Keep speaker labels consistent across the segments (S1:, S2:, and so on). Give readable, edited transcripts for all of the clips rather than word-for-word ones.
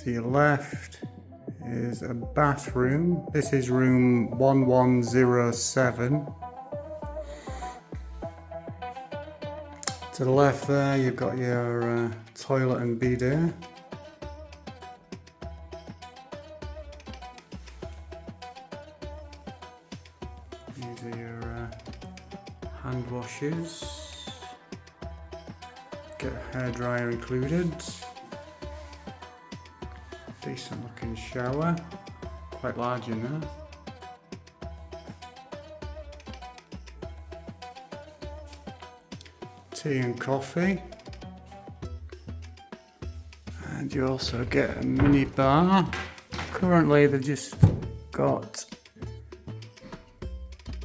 S1: To your left is a bathroom. This is room 1107. To the left there you've got your toilet and bidet. These are your hand washes. Get a hairdryer included. Decent looking shower, quite large in there. Tea and coffee. And you also get a mini bar. Currently they've just got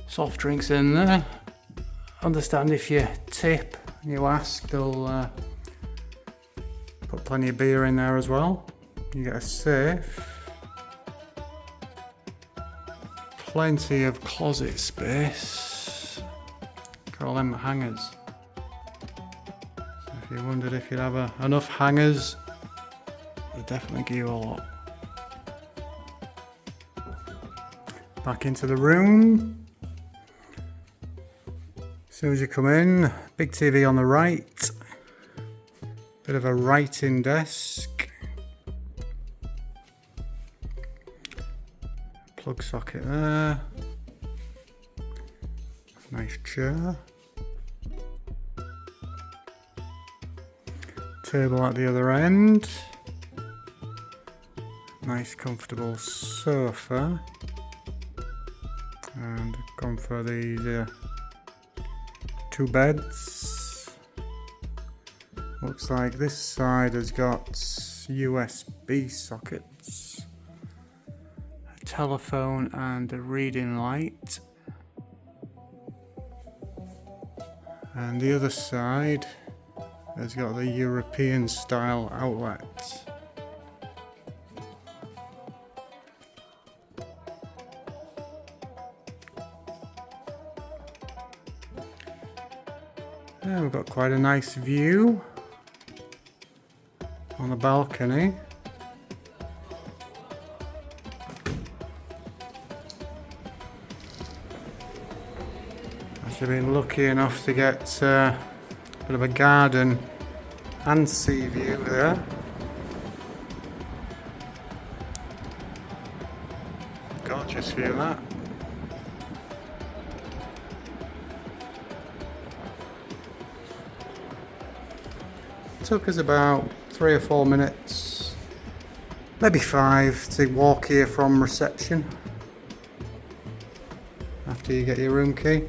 S1: soft drinks in there. Understand if you tip and you ask, they'll put plenty of beer in there as well. You get a safe. Plenty of closet space. Call them hangers. So if you wondered if you'd have enough hangers, they'll definitely give you a lot. Back into the room. As soon as you come in, big TV on the right. Bit of a writing desk. Plug socket there. Nice chair. Table at the other end. Nice comfortable sofa. And gone for these two beds. Looks like this side has got USB sockets, a telephone and a reading light. And the other side has got the European style outlet. Yeah, we've got quite a nice view on the balcony. I've been lucky enough to get a bit of a garden and sea view there. Gorgeous view that. Took us about 3 or 4 minutes, maybe 5, to walk here from reception after you get your room key.